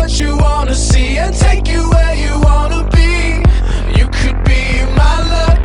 what you wanna see and take you where you wanna be. You could be my luck.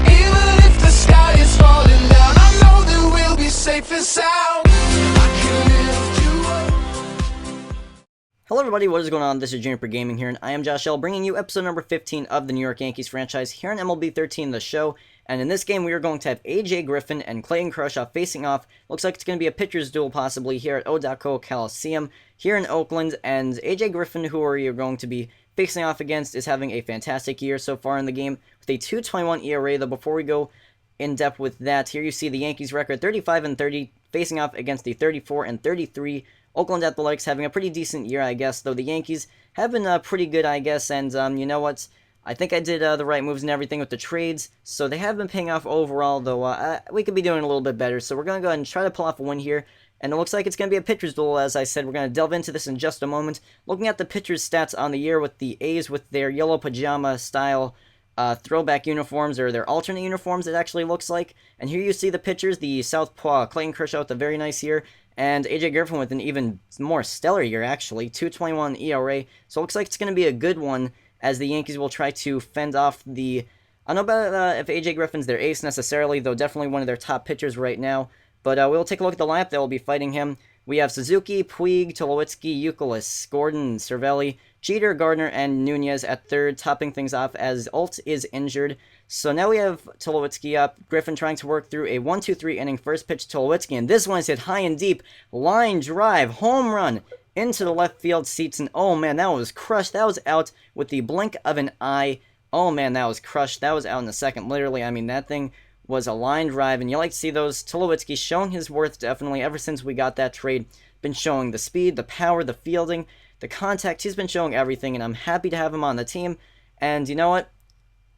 Even if the sky is falling down, I know that we'll be safe and sound. I can lift you up. Hello everybody, what is going on? This is Juniper Gaming here, and I am Josh L, bringing you episode number 15 of the New York Yankees franchise here in MLB 13, the show. And in this game, we are going to have AJ Griffin and Clayton Kershaw facing off. Looks like it's going to be a pitcher's duel possibly here at O.Co Coliseum here in Oakland. And AJ Griffin, who we are going to be facing off against, is having a fantastic year so far in the game with a 2.21 ERA. Though before we go in depth with that, here you see the Yankees record 35-30 facing off against the 34-33 Oakland Athletics, having a pretty decent year, I guess, though the Yankees have been pretty good, I guess, and you know what? I think I did the right moves and everything with the trades, so they have been paying off overall, though we could be doing a little bit better, so we're going to go ahead and try to pull off a win here, and it looks like it's going to be a pitcher's duel, as I said. We're going to delve into this in just a moment. Looking at the pitcher's stats on the year with the A's with their yellow pajama style throwback uniforms, or their alternate uniforms, it actually looks like, and here you see the pitchers, the southpaw Clayton Kershaw with a very nice year, and AJ Griffin with an even more stellar year, actually, 2.21 ERA, so it looks like it's going to be a good one, as the Yankees will try to fend off the... I don't know about if AJ Griffin's their ace necessarily, though definitely one of their top pitchers right now, but we'll take a look at the lineup that will be fighting him. We have Suzuki, Puig, Tulowitzki, Youkilis, Gordon, Cervelli, Jeter, Gardner, and Nunez at third, topping things off as Alt is injured. So now we have Tulowitzki up, Griffin trying to work through a 1-2-3 inning first pitch to Tulowitzki, and this one is hit high and deep, line drive, home run into the left field seats, and oh man, that was crushed. That was out with the blink of an eye. Oh man, that was crushed. That was out in a second, literally. I mean, that thing was a line drive, and you like to see those. Tulowitzki showing his worth, definitely, ever since we got that trade. Been showing the speed, the power, the fielding, the contact. He's been showing everything, and I'm happy to have him on the team. And you know what?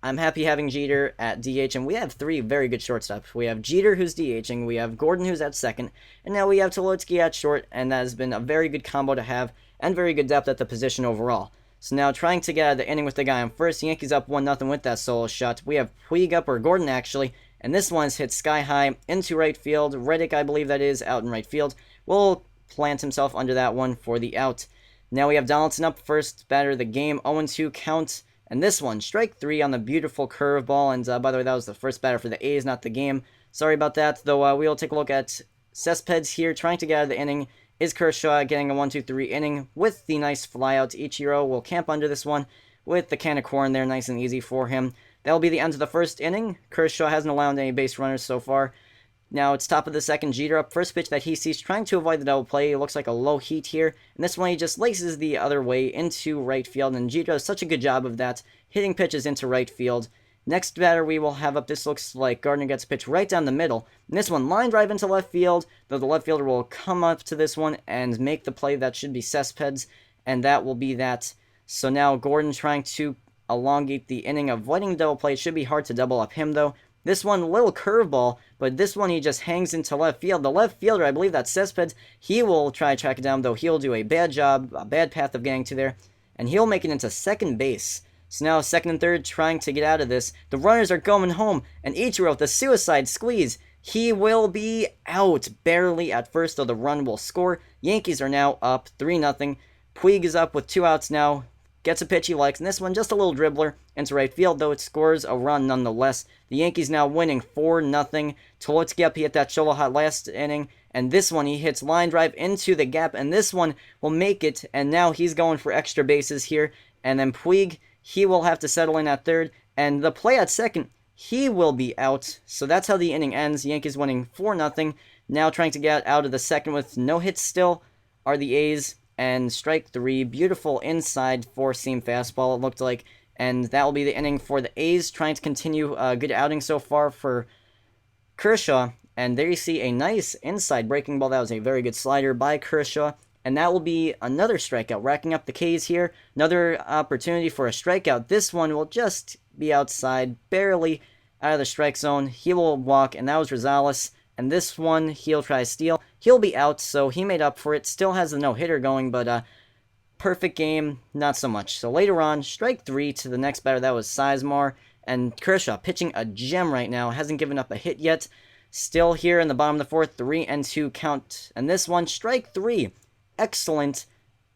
I'm happy having Jeter at DH, and we have three very good shortstops. We have Jeter, who's DHing, we have Gordon, who's at second, and now we have Tulowitzki at short, and that has been a very good combo to have, and very good depth at the position overall. So now trying to get out of the inning with the guy on first, Yankees up 1-0 with that solo shot. We have Puig up, or Gordon actually, and this one's hit sky high into right field. Reddick, I believe that is, out in right field, will plant himself under that one for the out. Now we have Donaldson up first, batter of the game, 0-2 count. And this one, strike three on the beautiful curveball. And by the way, that was the first batter for the A's, not the game. Sorry about that, though we will take a look at Cespedes here, trying to get out of the inning. Is Kershaw getting a 1-2-3 inning with the nice flyout? Ichiro will camp under this one with the can of corn there, nice and easy for him. That will be the end of the first inning. Kershaw hasn't allowed any base runners so far. Now it's top of the second, Jeter up, first pitch that he sees, trying to avoid the double play. It looks like a low heat here, and this one he just laces the other way into right field, and Jeter does such a good job of that, hitting pitches into right field. Next batter we will have up, this looks like Gardner gets a pitch right down the middle, and this one line drive into left field, though the left fielder will come up to this one and make the play. That should be Cespedes, and that will be that. So now Gordon trying to elongate the inning, avoiding the double play. It should be hard to double up him though. This one, little curveball, but this one he just hangs into left field. The left fielder, I believe that's Cespedes, he will try to track it down, though he'll do a bad job, a bad path of getting to there, and he'll make it into second base. So now second and third trying to get out of this. The runners are going home, and Ichiro, the suicide squeeze, he will be out barely at first, though the run will score. Yankees are now up 3-0. Puig is up with 2 outs now. Gets a pitch he likes, and this one just a little dribbler into right field, though it scores a run nonetheless. The Yankees now winning 4-0. Tulowitzki up, he hit that shovel hot last inning, and this one he hits line drive into the gap, and this one will make it, and now he's going for extra bases here, and then Puig, he will have to settle in at third, and the play at second, he will be out. So that's how the inning ends. Yankees winning 4-0. Now trying to get out of the second with no hits still are the A's. And strike three, beautiful inside four-seam fastball, it looked like. And that will be the inning for the A's, trying to continue a good outing so far for Kershaw. And there you see a nice inside breaking ball. That was a very good slider by Kershaw. And that will be another strikeout, racking up the K's here. Another opportunity for a strikeout. This one will just be outside, barely out of the strike zone. He will walk, and that was Rosales. And this one, he'll try to steal. He'll be out, so he made up for it. Still has the no-hitter going, but perfect game, not so much. So later on, strike three to the next batter. That was Sizemore. And Kershaw pitching a gem right now. Hasn't given up a hit yet. Still here in the bottom of the fourth, 3-2 count. And this one, strike three. Excellent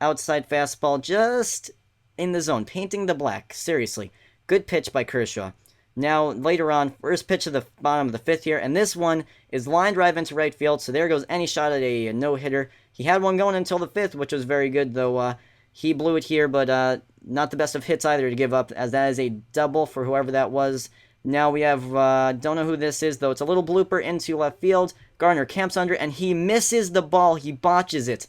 outside fastball just in the zone, painting the black. Seriously, good pitch by Kershaw. Now, later on, first pitch of the bottom of the fifth here, and this one is line drive into right field, so there goes any shot at a no-hitter. He had one going until the fifth, which was very good, though he blew it here, but not the best of hits either to give up, as that is a double for whoever that was. Now we have, don't know who this is, though. It's a little blooper into left field. Gardner camps under, and he misses the ball. He botches it.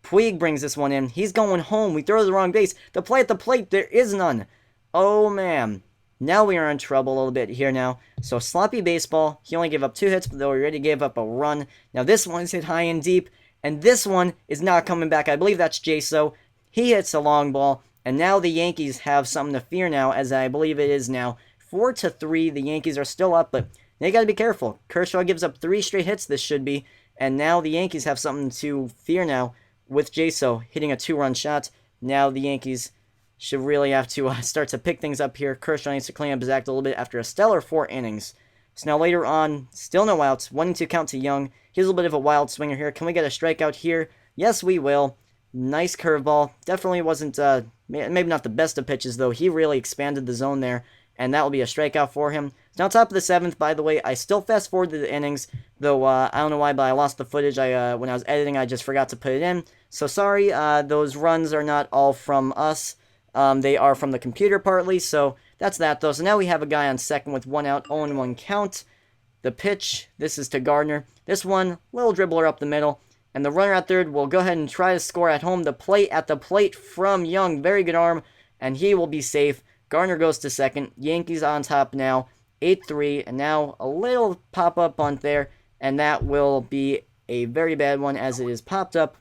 Puig brings this one in. He's going home. We throw the wrong base. The play at the plate, there is none. Oh, man. Now we are in trouble a little bit here now. So sloppy baseball. He only gave up 2 hits, but though he already gave up a run. Now this one's hit high and deep, and this one is not coming back. I believe that's Jaso. He hits a long ball, and now the Yankees have something to fear now, as I believe it is now. 4-3, the Yankees are still up, but they got to be careful. Kershaw gives up 3 straight hits, this should be, and now the Yankees have something to fear now with Jaso hitting a 2-run shot. Now the Yankees should really have to start to pick things up here. Kershaw needs to clean up his act a little bit after a stellar 4 innings. So now later on, still no outs, 1-2 count to Young. He's a little bit of a wild swinger here. Can we get a strikeout here? Yes, we will. Nice curveball. Definitely wasn't, maybe not the best of pitches, though. He really expanded the zone there, and that will be a strikeout for him. Now, top of the 7th, by the way, I still fast-forwarded the innings, though I don't know why, but I lost the footage. When I was editing, I just forgot to put it in. So sorry, those runs are not all from us. They are from the computer partly, so that's that, though. So now we have a guy on second with 1 out, 0-1 count. The pitch, this is to Gardner. This one, little dribbler up the middle. And the runner at third will go ahead and try to score at home. The plate at the plate from Young. Very good arm, and he will be safe. Gardner goes to second. Yankees on top now, 8-3. And now a little pop-up bunt there, and that will be a very bad one as it is popped up.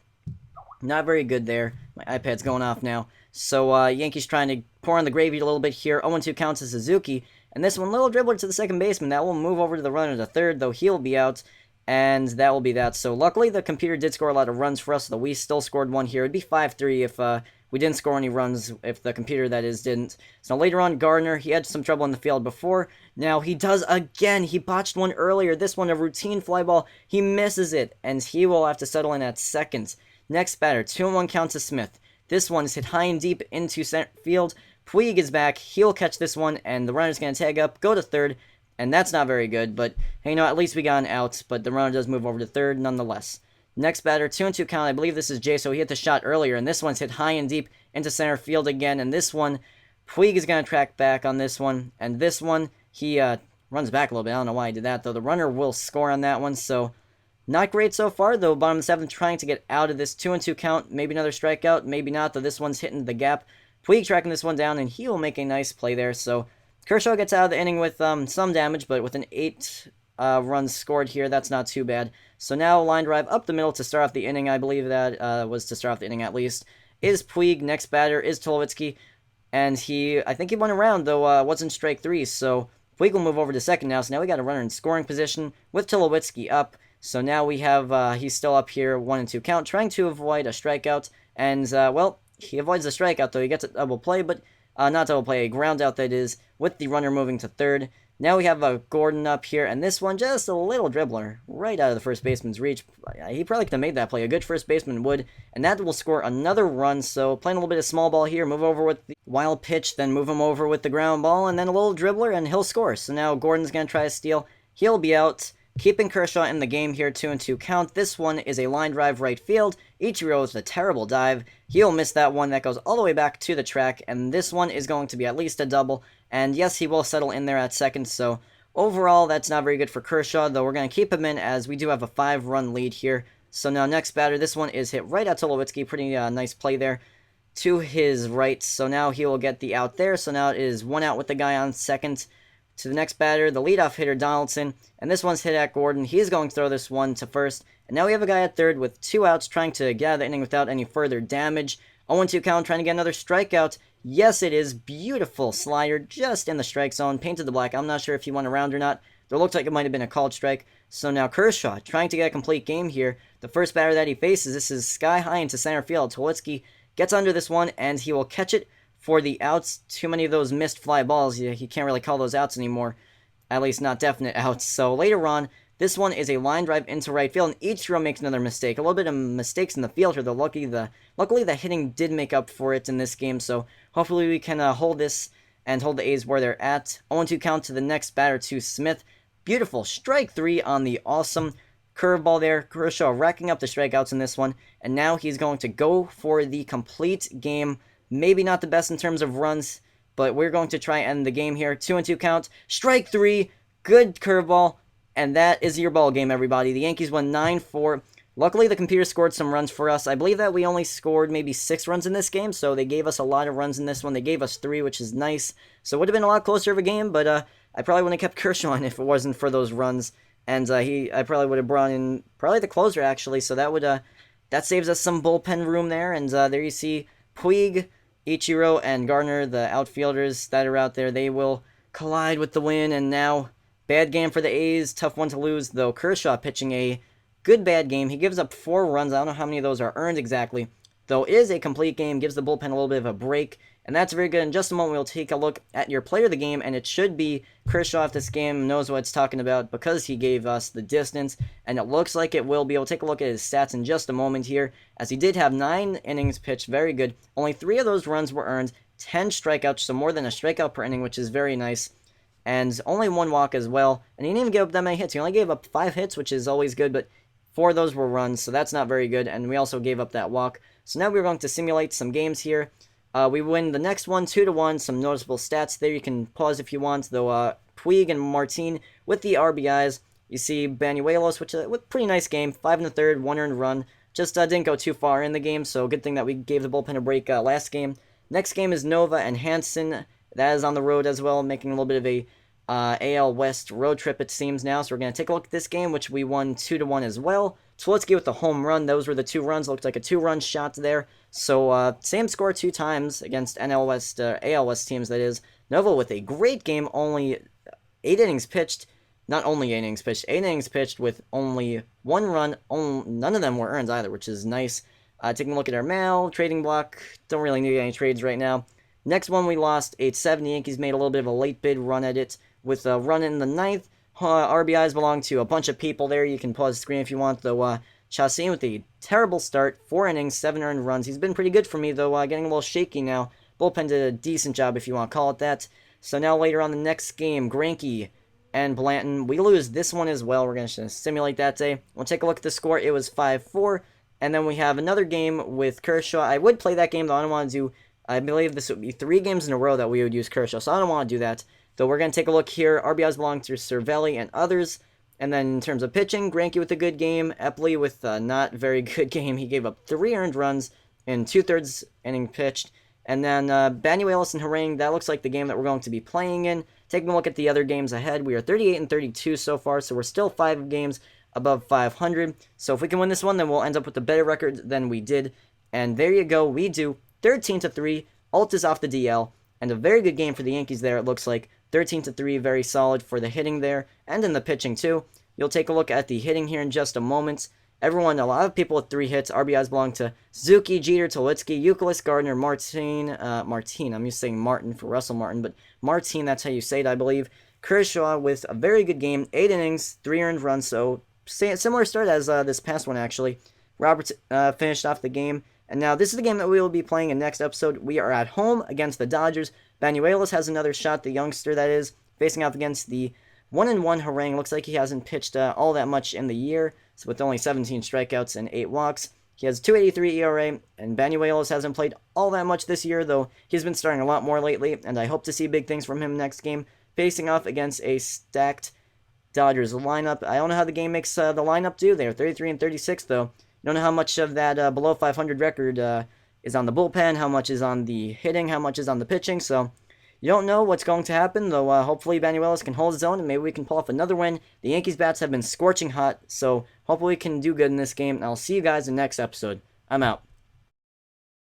Not very good there. My iPad's going off now. So Yankees trying to pour on the gravy a little bit here. 0-2 counts to Suzuki. And this one, little dribbler to the second baseman. That will move over to the runner to third, though he'll be out. And that will be that. So luckily the computer did score a lot of runs for us, though we still scored 1 here. It'd be 5-3 if we didn't score any runs, if the computer, that is, didn't. So later on, Gardner, he had some trouble in the field before. Now he does again. He botched one earlier. This one, a routine fly ball. He misses it, and he will have to settle in at second. Next batter, 2-1 count to Smith. This one is hit high and deep into center field. Puig is back. He'll catch this one, and the runner's going to tag up, go to third. And that's not very good, but, hey, at least we got an out, but the runner does move over to third nonetheless. Next batter, 2-2 count, I believe this is Jay, so he hit the shot earlier, and this one's hit high and deep into center field again, and this one, Puig is going to track back on this one, and this one, he runs back a little bit. I don't know why he did that, though. The runner will score on that one, so not great so far, though. Bottom of the 7th, trying to get out of this 2-2 count, maybe another strikeout, maybe not, though this one's hitting the gap. Puig tracking this one down, and he will make a nice play there, so Kershaw gets out of the inning with some damage, but with an 8 runs scored here, that's not too bad. So now line drive up the middle to start off the inning. I believe that was to start off the inning at least. Is Puig. Next batter is Tulowitzki, and I think he went around, though wasn't strike 3, so Puig will move over to second now. So now we got a runner in scoring position with Tulowitzki up. So now we have, he's still up here, 1-2 count, trying to avoid a strikeout, and, well, he avoids the strikeout, though. He gets a double play, but not double play, a ground out, that is, with the runner moving to third. Now we have Gordon up here, and this one, just a little dribbler, right out of the first baseman's reach. He probably could have made that play. A good first baseman would, and that will score another run. So playing a little bit of small ball here, move over with the wild pitch, then move him over with the ground ball, and then a little dribbler, and he'll score. So now Gordon's going to try to steal. He'll be out. Keeping Kershaw in the game here, 2-2 count. This one is a line drive right field. Ichiro with a terrible dive. He'll miss that one. That goes all the way back to the track. And this one is going to be at least a double. And yes, he will settle in there at second. So overall, that's not very good for Kershaw, though we're going to keep him in as we do have a 5-run lead here. So now next batter, this one is hit right at Tulowitzki. Pretty nice play there to his right. So now he will get the out there. So now it is 1 out with the guy on second. To the next batter, the leadoff hitter, Donaldson, and this one's hit at Gordon. He's going to throw this one to first, and now we have a guy at third with 2 outs trying to get out of the inning without any further damage. 0-2 count, trying to get another strikeout. Yes, it is. Beautiful slider, just in the strike zone, painted the black. I'm not sure if he went around or not. There looked like it might have been a called strike. So now Kershaw, trying to get a complete game here. The first batter that he faces, this is sky high into center field. Tulowitzki gets under this one, and he will catch it for the outs. Too many of those missed fly balls. He can't really call those outs anymore. At least not definite outs. So later on, This one is a line drive into right field, and Ichiro makes another mistake. A little bit of mistakes in the field here, though. Luckily, the hitting did make up for it in this game, so hopefully we can hold this and hold the A's where they're at. 0-2 count to the next batter, to Smith. Beautiful strike 3 on the awesome curveball there. Kershaw racking up the strikeouts in this one, and now he's going to go for the complete game. Maybe not the best in terms of runs, but we're going to try and end the game here. 2-2 count, strike 3, good curveball. And that is your ball game, everybody. The Yankees won 9-4. Luckily, the computer scored some runs for us. I believe that we only scored maybe 6 runs in this game, so they gave us a lot of runs in this one. They gave us 3, which is nice. So it would have been a lot closer of a game, but I probably wouldn't have kept Kershaw in if it wasn't for those runs. And I probably would have brought in probably the closer, actually. So that saves us some bullpen room there. And there you see Puig, Ichiro, and Gardner, the outfielders that are out there. They will collide with the win, and now bad game for the A's, tough one to lose, though. Kershaw pitching a good bad game. He gives up 4 runs. I don't know how many of those are earned exactly, though it is a complete game, gives the bullpen a little bit of a break, and that's very good. In just a moment, we'll take a look at your player of the game, and it should be Kershaw if this game knows what it's talking about because he gave us the distance, and it looks like it will be. We'll take a look at his stats in just a moment here, as he did have 9 innings pitched, very good. Only 3 of those runs were earned, 10 strikeouts, so more than a strikeout per inning, which is very nice. And only 1 walk as well. And he didn't even give up that many hits. He only gave up 5 hits, which is always good, but 4 of those were runs, so that's not very good. And we also gave up that walk. So now we're going to simulate some games here. We win the next one 2-1. Some noticeable stats there. You can pause if you want, though. Puig and Martin with the RBIs. You see Banuelos, which is a pretty nice game. 5 1/3, 1 earned run. Just didn't go too far in the game, so good thing that we gave the bullpen a break last game. Next game is Nova and Hansen. That is on the road as well, making a little bit of a AL West road trip, it seems now. So we're going to take a look at this game, which we won 2-1 as well. Tulotsky with the home run. Those were the 2 runs. Looked like a 2-run shot there. So same score 2 times against AL West teams, that is. Nova with a great game. Only 8 innings pitched. Not only 8 innings pitched. 8 innings pitched with only 1 run. None of them were earned either, which is nice. Taking a look at our mail. Trading block. Don't really need any trades right now. Next one we lost 8-7. The Yankees made a little bit of a late bid run at it with a run in the 9th. RBIs belong to a bunch of people there. You can pause the screen if you want, though. Chassin with a terrible start. 4 innings, 7 earned runs. He's been pretty good for me, though. Getting a little shaky now. Bullpen did a decent job, if you want to call it that. So now later on the next game, Greinke and Blanton. We lose this one as well. We're going to simulate that day. We'll take a look at the score. It was 5-4. And then we have another game with Kershaw. I would play that game, though. I don't want to do... I believe this would be 3 games in a row that we would use Kershaw, so I don't want to do that. Though we're going to take a look here. RBIs belong to Cervelli and others. And then in terms of pitching, Greinke with a good game. Epley with a not very good game. He gave up 3 earned runs in 2/3 inning pitched. And then Banuelos and Harang, that looks like the game that we're going to be playing in. Taking a look at the other games ahead, we are 38-32 so far, so we're still 5 games above 500. So if we can win this one, then we'll end up with a better record than we did. And there you go, we do 13-3. Alt is off the DL, and a very good game for the Yankees there, it looks like. 13-3, very solid for the hitting there, and in the pitching too. You'll take a look at the hitting here in just a moment. A lot of people with 3 hits. RBIs belong to Zuki, Jeter, Tulotsky, Youkilis, Gardner, Martin. I'm used to saying Martin for Russell Martin, but Martin, that's how you say it, I believe. Kershaw with a very good game. 8 innings, 3 earned runs, so similar start as this past one, actually. Roberts finished off the game. And now this is the game that we will be playing in next episode. We are at home against the Dodgers. Banuelos has another shot, the youngster that is, facing off against the 1-1 Harang. Looks like he hasn't pitched all that much in the year, so with only 17 strikeouts and 8 walks. He has 2.83 ERA, and Banuelos hasn't played all that much this year, though he's been starting a lot more lately, and I hope to see big things from him next game, facing off against a stacked Dodgers lineup. I don't know how the game makes the lineup do. They're 33-36, though. Don't know how much of that below 500 record is on the bullpen, how much is on the hitting, how much is on the pitching. So you don't know what's going to happen, though hopefully Banuelos can hold his own and maybe we can pull off another win. The Yankees bats have been scorching hot, so hopefully we can do good in this game. And I'll see you guys in the next episode. I'm out.